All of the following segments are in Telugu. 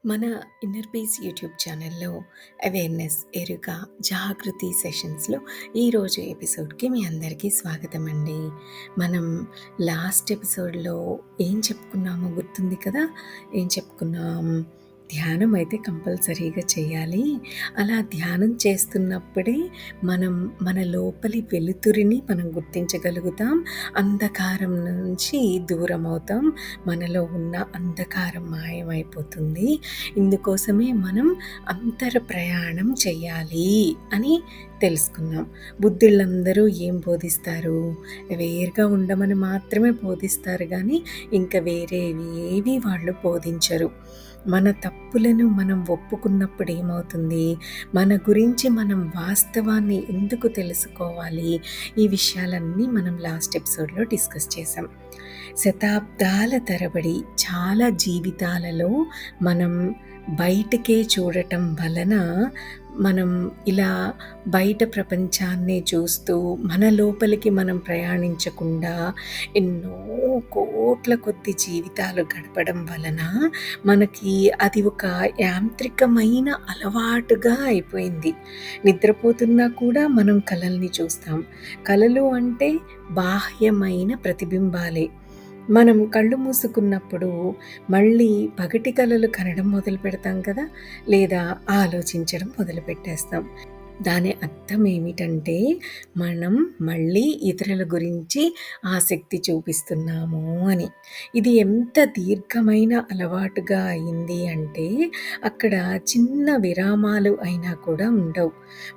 మన ఇన్నర్ పీస్ యూట్యూబ్ ఛానల్లో అవేర్నెస్, ఎరుక, జాగృతి సెషన్స్లో ఈరోజు ఎపిసోడ్కి మీ అందరికీ స్వాగతం అండి. మనం లాస్ట్ ఎపిసోడ్లో ఏం చెప్పుకున్నామో గుర్తుంది కదా? ఏం చెప్పుకున్నాం? ధ్యానం అయితే కంపల్సరీగా చేయాలి. అలా ధ్యానం చేస్తున్నప్పుడే మనం మన లోపలి వెలుతురిని మనం గుర్తించగలుగుతాం. అంధకారం నుంచి దూరం అవుతాం. మనలో ఉన్న అంధకారం మాయమైపోతుంది. ఇందుకోసమే మనం అంతర ప్రయాణం చెయ్యాలి అని తెలుసుకున్నాం. బుద్ధుళ్ళందరూ ఏం బోధిస్తారు? వేరుగా ఉండమని మాత్రమే బోధిస్తారు గానీ ఇంకా వేరేవేవి వాళ్ళు బోధించరు. మన తప్పులను మనం ఒప్పుకున్నప్పుడు ఏమవుతుంది? మన గురించి మనం వాస్తవాన్ని ఎందుకు తెలుసుకోవాలి? ఈ విషయాలన్నీ మనం లాస్ట్ ఎపిసోడ్లో డిస్కస్ చేసాం. శతాబ్దాల తరబడి చాలా జీవితాలలో మనం బయటకే చూడటం వలన మనం ఇలా బయట ప్రపంచాన్నే చూస్తూ మన లోపలికి మనం ప్రయాణించకుండా ఎన్నో కోట్ల కొద్ది జీవితాలు గడపడం వలన మనకి అది ఒక యాంత్రికమైన అలవాటుగా అయిపోయింది. నిద్రపోతున్నా కూడా మనం కలల్ని చూస్తాం. కలలు అంటే బాహ్యమైన ప్రతిబింబాలే. మనం కళ్ళు మూసుకున్నప్పుడు మళ్ళీ పగటి కలలు కనడం మొదలు పెడతాం కదా, లేదా ఆలోచించడం మొదలుపెట్టేస్తాం. దాని అర్థం ఏమిటంటే మనం మళ్ళీ ఇతరుల గురించి ఆసక్తి చూపిస్తున్నాము అని. ఇది ఎంత దీర్ఘమైన అలవాటుగా అయింది అంటే అక్కడ చిన్న విరామాలు అయినా కూడా ఉండవు.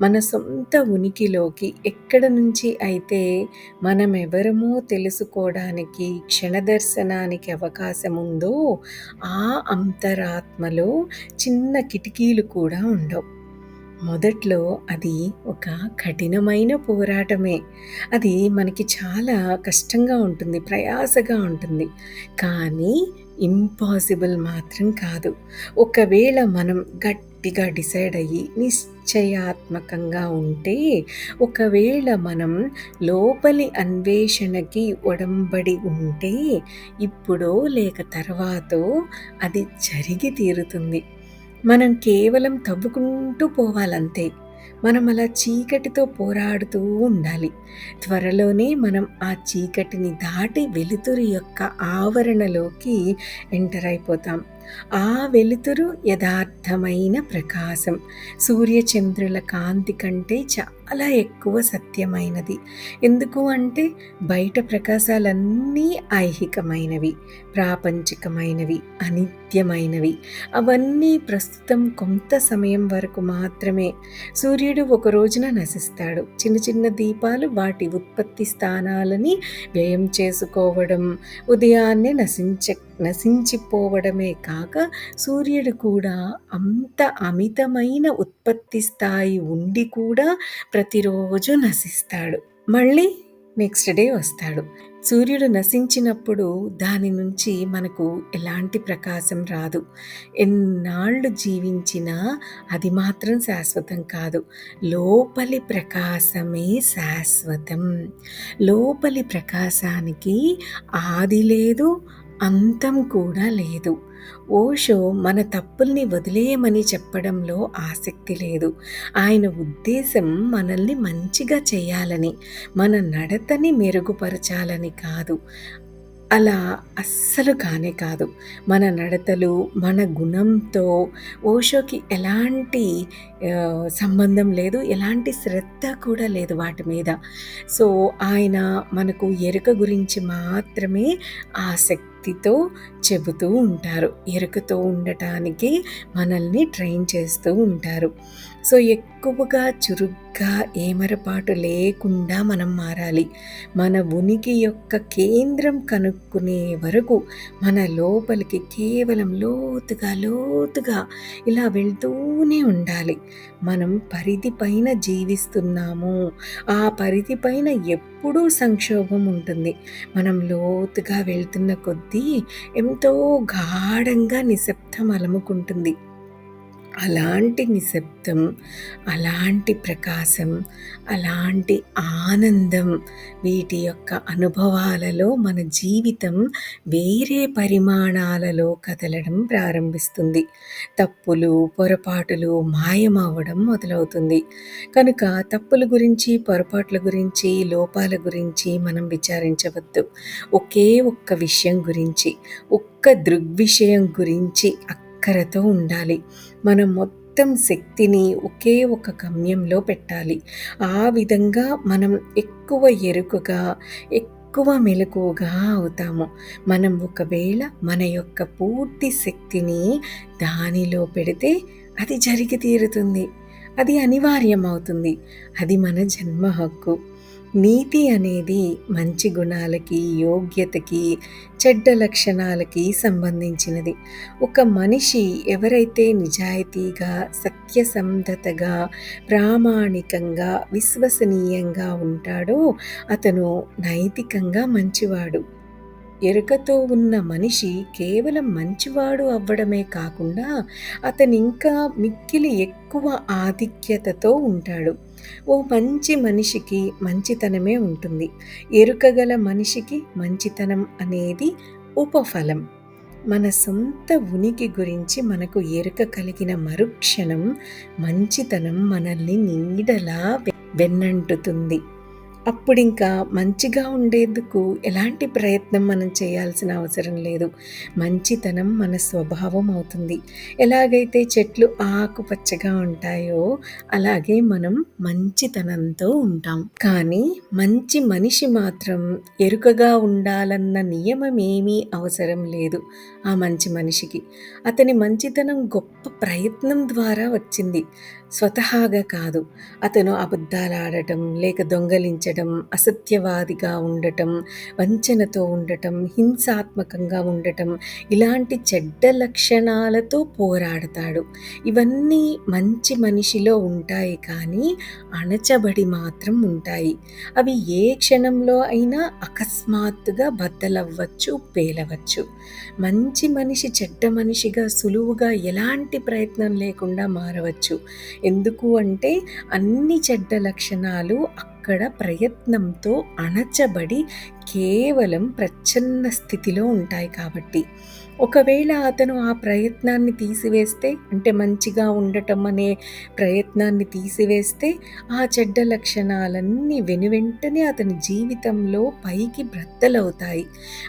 మన సొంత ఉనికిలోకి ఎక్కడ నుంచి అయితే మనమెవరమో తెలుసుకోవడానికి క్షణదర్శనానికి అవకాశం ఉందో ఆ అంతరాత్మలో చిన్న కిటికీలు కూడా ఉండవు. మొదట్లో అది ఒక కఠినమైన పోరాటమే. అది మనకి చాలా కష్టంగా ఉంటుంది, ప్రయాసగా ఉంటుంది. కానీ ఇంపాసిబుల్ మాత్రం కాదు. ఒకవేళ మనం గట్టిగా డిసైడ్ అయ్యి నిశ్చయాత్మకంగా ఉంటే, ఒకవేళ మనం లోపలి అన్వేషణకి ఒడంబడి ఉంటే, ఇప్పుడో లేక తర్వాతో అది జరిగి తీరుతుంది. మనం కేవలం తవ్వుకుంటూ పోవాలంతే. మనం అలా చీకటితో పోరాడుతూ ఉండాలి. త్వరలోనే మనం ఆ చీకటిని దాటి వెలుతురు యొక్క ఆవరణలోకి ఎంటర్ అయిపోతాం. ఆ వెలుతురు యథార్థమైన ప్రకాశం. సూర్యచంద్రుల కాంతి కంటే చాలా ఎక్కువ సత్యమైనది. ఎందుకు అంటే బయట ప్రకాశాలన్నీ ఐహికమైనవి, ప్రాపంచికమైనవి, అనిత్యమైనవి. అవన్నీ ప్రస్తుతం కొంత సమయం వరకు మాత్రమే. సూర్యుడు ఒక రోజున నశిస్తాడు. చిన్న చిన్న దీపాలు వాటి ఉత్పత్తి స్థానాలని వ్యయం చేసుకోవడం, ఉదయాన్నే నశించిపోవడమే కాక సూర్యుడు కూడా అంత అమితమైన ఉత్పత్తి స్థాయి ఉండి కూడా ప్రతిరోజు నశిస్తాడు. మళ్ళీ నెక్స్ట్ డే వస్తాడు. సూర్యుడు నశించినప్పుడు దాని నుంచి మనకు ఎలాంటి ప్రకాశం రాదు. ఎన్నాళ్ళు జీవించినా అది మాత్రం శాశ్వతం కాదు. లోపలి ప్రకాశమే శాశ్వతం. లోపలి ప్రకాశానికి ఆది లేదు, అంతం కూడా లేదు. ఓషో మన తప్పుల్ని వదిలేయమని చెప్పడంలో ఆసక్తి లేదు. ఆయన ఉద్దేశం మనల్ని మంచిగా చేయాలని, మన నడతని మెరుగుపరచాలని కాదు. అలా అస్సలు కానే కాదు. మన నడతలు, మన గుణంతో ఓషోకి ఎలాంటి సంబంధం లేదు, ఎలాంటి శ్రద్ధ కూడా లేదు వాటి మీద. సో ఆయన మనకు ఎరుక గురించి మాత్రమే ఆసక్తితో చెబుతూ ఉంటారు. ఎరుకతో ఉండటానికి మనల్ని ట్రైన్ చేస్తూ ఉంటారు. సో ఎక్కువగా చురుగ్గా ఏమరపాటు లేకుండా మనం మారాలి. మన ఉనికి యొక్క కేంద్రం కనుక్కునే వరకు మన లోపలికి కేవలం లోతుగా లోతుగా ఇలా వెళ్తూనే ఉండాలి. మనం పరిధి పైన జీవిస్తున్నాము. ఆ పరిధి పైన ఎప్పుడూ సంక్షోభం ఉంటుంది. మనం లోతుగా వెళ్తున్న కొద్దీ ఎంతో గాఢంగా నిశ్శబ్దం అలముకుంటుంది. అలాంటి నిశ్శబ్దం, అలాంటి ప్రకాశం, అలాంటి ఆనందం, వీటి యొక్క అనుభవాలలో మన జీవితం వేరే పరిమాణాలలో కదలడం ప్రారంభిస్తుంది. తప్పులు, పొరపాటులు మాయమవ్వడం మొదలవుతుంది. కనుక తప్పుల గురించి, పొరపాట్ల గురించి, లోపాల గురించి మనం విచారించవద్దు. ఒకే ఒక్క విషయం గురించి, ఒక్క దృగ్విషయం గురించి అక్కరతో ఉండాలి. మనం మొత్తం శక్తిని ఒకే ఒక గమ్యంలో పెట్టాలి. ఆ విధంగా మనం ఎక్కువ ఎరుకగా, ఎక్కువ మెలకువగా అవుతాము. మనం ఒకవేళ మన యొక్క పూర్తి శక్తిని దానిలో పెడితే అది జరిగి తీరుతుంది. అది అనివార్యమవుతుంది. అది మన జన్మ హక్కు. నీతి అనేది మంచి గుణాలకి, యోగ్యతకి, చెడ్డ లక్షణాలకి సంబంధించినది. ఒక మనిషి ఎవరైతే నిజాయితీగా, సత్యసంధతగా, ప్రామాణికంగా, విశ్వసనీయంగా ఉంటాడో అతను నైతికంగా మంచివాడు. ఎరుకతో ఉన్న మనిషి కేవలం మంచివాడు అవ్వడమే కాకుండా అతనింకా మిక్కిలి ఎక్కువ ఆధిక్యతతో ఉంటాడు. ఓ మంచి మనిషికి మంచితనమే ఉంటుంది. ఎరుకగల మనిషికి మంచితనం అనేది ఉపఫలం. మన సొంత ఉనికి గురించి మనకు ఎరుక కలిగిన మరుక్షణం మంచితనం మనల్ని నీడలా వెన్నంటుతుంది. అప్పుడింకా మంచిగా ఉండేందుకు ఎలాంటి ప్రయత్నం మనం చేయాల్సిన అవసరం లేదు. మంచితనం మన స్వభావం అవుతుంది. ఎలాగైతే చెట్లు ఆకుపచ్చగా ఉంటాయో అలాగే మనం మంచితనంతో ఉంటాం. కానీ మంచి మనిషి మాత్రం ఎరుకగా ఉండాలన్న నియమం ఏమీ అవసరం లేదు ఆ మంచి మనిషికి. అతని మంచితనం గొప్ప ప్రయత్నం ద్వారా వచ్చింది, స్వతహాగా కాదు. అతను అబద్ధాలాడటం, లేక దొంగలించడం, అసత్యవాదిగా ఉండటం, వంచనతో ఉండటం, హింసాత్మకంగా ఉండటం, ఇలాంటి చెడ్డ లక్షణాలతో పోరాడతాడు. ఇవన్నీ మంచి మనిషిలో ఉంటాయి, కానీ అణచబడి మాత్రం ఉంటాయి. అవి ఏ క్షణంలో అయినా అకస్మాత్తుగా బద్దలవ్వచ్చు, పేలవచ్చు. మంచి మనిషి చెడ్డ మనిషిగా సులువుగా ఎలాంటి ప్రయత్నం లేకుండా మారవచ్చు. ఎందుకు అంటే అన్ని చెడ్డ లక్షణాలు అక్కడ ప్రయత్నంతో అణచబడి కేవలం ప్రచ్ఛన్న స్థితిలో ఉంటాయి కాబట్టి. ఒకవేళ అతను ఆ ప్రయత్నాన్ని తీసివేస్తే, అంటే మంచిగా ఉండటం అనే ప్రయత్నాన్ని తీసివేస్తే, ఆ చెడ్డ లక్షణాలన్నీ వెనువెంటనే అతని జీవితంలో పైకి బ్రద్దలవుతాయి.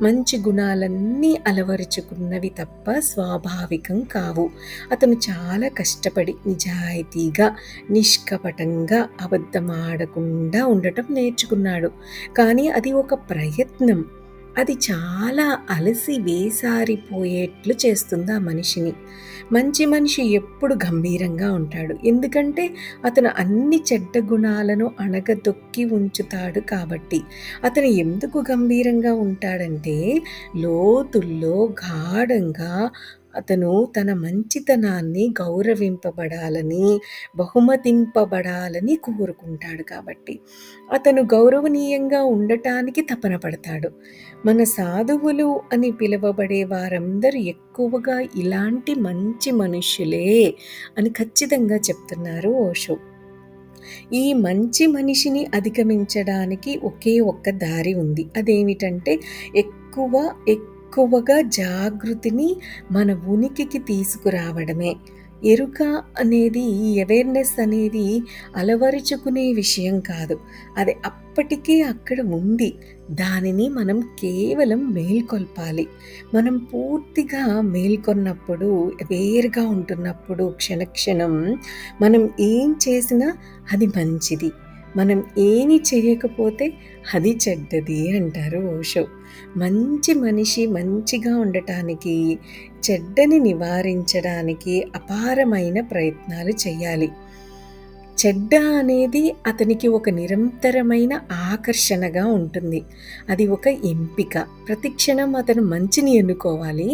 మంచి గుణాలన్నీ అలవరుచుకున్నవి తప్ప స్వాభావికం కావు. అతను చాలా కష్టపడి నిజాయితీగా, నిష్కపటంగా, అబద్ధం ఆడకుండా ఉండటం నేర్చుకున్నాడు. కానీ అది ఒక ప్రయత్నం. అది చాలా అలసి వేసారిపోయేట్లు చేస్తుంది ఆ మనిషిని. మంచి మనిషి ఎప్పుడు గంభీరంగా ఉంటాడు. ఎందుకంటే అతను అన్ని చెడ్డ గుణాలను అణగదొక్కి ఉంచుతాడు కాబట్టి. అతను ఎందుకు గంభీరంగా ఉంటాడంటే లోతుల్లో గాఢంగా అతను తన మంచితనాన్ని గౌరవింపబడాలని, బహుమతింపబడాలని కోరుకుంటాడు కాబట్టి. అతను గౌరవనీయంగా ఉండటానికి తపన పడతాడు. మన సాధువులు అని పిలువబడే వారందరూ ఎక్కువగా ఇలాంటి మంచి మనుష్యులే అని ఖచ్చితంగా చెప్తున్నారు ఓషో. ఈ మంచి మనిషిని అధిగమించడానికి ఒకే ఒక్క దారి ఉంది. అదేమిటంటే ఎక్కువగా జాగృతిని మన ఉనికికి తీసుకురావడమే. ఎరుక అనేది, ఈ అవేర్నెస్ అనేది అలవరుచుకునే విషయం కాదు. అది అప్పటికే అక్కడ ఉంది. దానిని మనం కేవలం మేల్కొల్పాలి. మనం పూర్తిగా మేల్కొన్నప్పుడు, వేరుగా ఉంటున్నప్పుడు క్షణక్షణం మనం ఏం చేసినా అది మంచిది, మనం ఏమి చేయకపోతే అది చెడ్డది అంటారు ఓషో. మంచి మనిషి మంచిగా ఉండటానికి, చెడ్డని నివారించడానికి అపారమైన ప్రయత్నాలు చేయాలి. చెడ్డ అనేది అతనికి ఒక నిరంతరమైన ఆకర్షణగా ఉంటుంది. అది ఒక ఎంపిక. ప్రతిక్షణం అతను మంచిని ఎన్నుకోవాలి,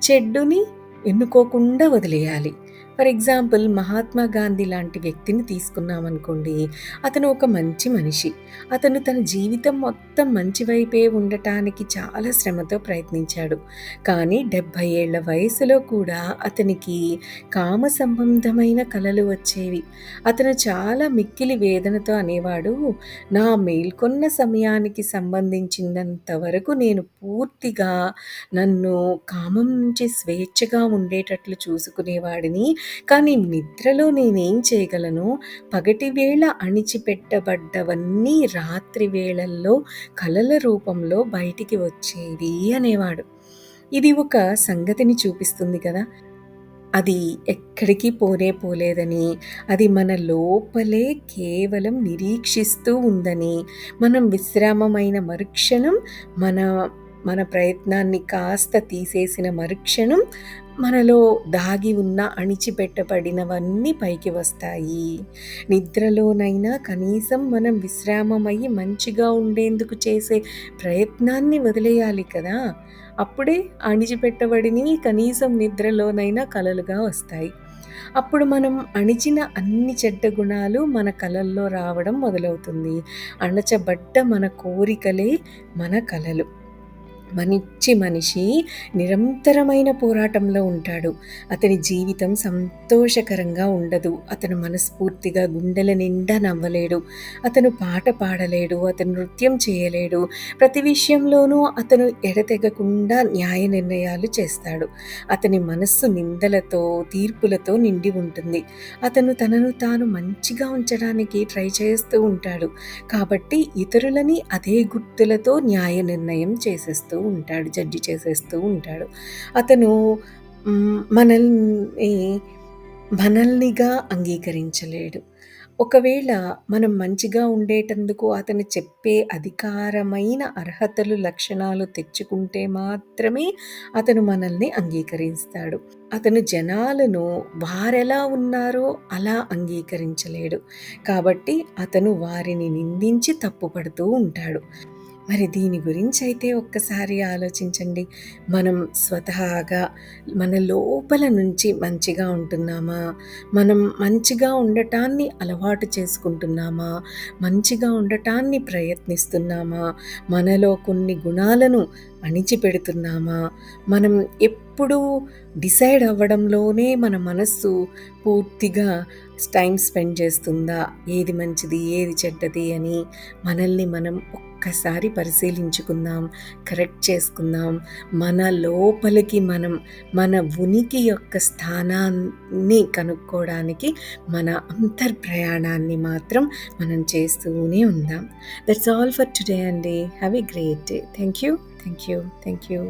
చెడ్డుని ఎన్నుకోకుండా వదిలేయాలి. ఫర్ ఎగ్జాంపుల్ 'మహాత్మా గాంధీ' లాంటి వ్యక్తిని తీసుకున్నామనుకోండి. అతను ఒక మంచి మనిషి. అతను తన జీవితం మొత్తం మంచి వైపే ఉండటానికి చాలా శ్రమతో ప్రయత్నించాడు. కానీ 70 ఏళ్ల వయసులో కూడా అతనికి కామ సంబంధమైన కలలు వచ్చేవి. అతను చాలా మిక్కిలి వేదనతో అనేవాడు, "నా మేల్కొన్న సమయానికి సంబంధించినంత వరకు నేను పూర్తిగా నన్ను కామం నుంచి స్వేచ్ఛగా ఉండేటట్లు చూసుకునేవాడిని. కానీ నిద్రలో నేనేం చేయగలను? పగటి వేళ అణిచిపెట్టబడ్డవన్నీ రాత్రి వేళల్లో కలల రూపంలో బయటికి వచ్చేవి" అనేవాడు. ఇది ఒక సంగతిని చూపిస్తుంది కదా! అది ఎక్కడికి పోనే పోలేదని, అది మన లోపలే కేవలం నిరీక్షిస్తూ ఉందని, మనం విశ్రామమైన మరుక్షణం మన మన ప్రయత్నాన్ని కాస్త తీసేసిన మరుక్షణం మనలో దాగి ఉన్న అణిచిపెట్టబడినవన్నీ పైకి వస్తాయి. నిద్రలోనైనా కనీసం మనం విశ్రామమయ్యి మంచిగా ఉండేందుకు చేసే ప్రయత్నాన్ని వదిలేయాలి కదా! అప్పుడే అణిచిపెట్టబడినవి కనీసం నిద్రలోనైనా కలలుగా వస్తాయి. అప్పుడు మనం అణిచిన అన్ని చెడ్డ గుణాలు మన కలల్లో రావడం మొదలవుతుంది. అణచబడ్డ మన కోరికలే మన కలలు. మనిషి నిరంతరమైన పోరాటంలో ఉంటాడు. అతని జీవితం సంతోషకరంగా ఉండదు. అతను మనస్ఫూర్తిగా గుండెల నిండా నవ్వలేడు. అతను పాట పాడలేడు. అతను నృత్యం చేయలేడు. ప్రతి విషయంలోనూ అతను ఎడతెగకుండా న్యాయ నిర్ణయాలు చేస్తాడు. అతని మనస్సు నిందలతో, తీర్పులతో నిండి ఉంటుంది. అతను తనను తాను మంచిగా ఉంచడానికి ట్రై చేస్తూ ఉంటాడు. కాబట్టి ఇతరులని అదే గుర్తులతో న్యాయ నిర్ణయం చేసేస్తూ ఉంటాడు. జడ్జి చేసేస్తూ ఉంటాడు. అతను మనల్ని మనల్నిగా అంగీకరించలేడు. ఒకవేళ మనం మంచిగా ఉండేటందుకు అతను చెప్పే అధికారమైన అర్హతలు, లక్షణాలు తెచ్చుకుంటే మాత్రమే అతను మనల్ని అంగీకరిస్తాడు. అతను జనాలను వారెలా ఉన్నారో అలా అంగీకరించలేడు. కాబట్టి అతను వారిని నిందించి తప్పుపడుతూ ఉంటాడు. మరి దీని గురించైతే ఒక్కసారి ఆలోచించండి. మనం స్వతహాగా మన లోపల నుంచి మంచిగా ఉంటున్నామా? మనం మంచిగా ఉండటాన్ని అలవాటు చేసుకుంటున్నామా? మంచిగా ఉండటాన్ని ప్రయత్నిస్తున్నామా? మనలో కొన్ని గుణాలను అణిచిపెడుతున్నామా? మనం ఎప్పుడూ డిసైడ్ అవ్వడంలోనే మన మనస్సు పూర్తిగా టైమ్ స్పెండ్ చేస్తుందా? ఏది మంచిది, ఏది చెడ్డది అని మనల్ని మనం ఒక్కసారి పరిశీలించుకుందాం, కరెక్ట్ చేసుకుందాం. మన లోపలికి మనం మన ఉనికి యొక్క స్థానాన్ని కనుక్కోవడానికి మన అంతర్ప్రయాణాన్ని మాత్రం మనం చేస్తూనే ఉందాం. దట్స్ ఆల్ ఫర్ టుడే అండి. Have a great day. Thank you. Thank you. Thank you.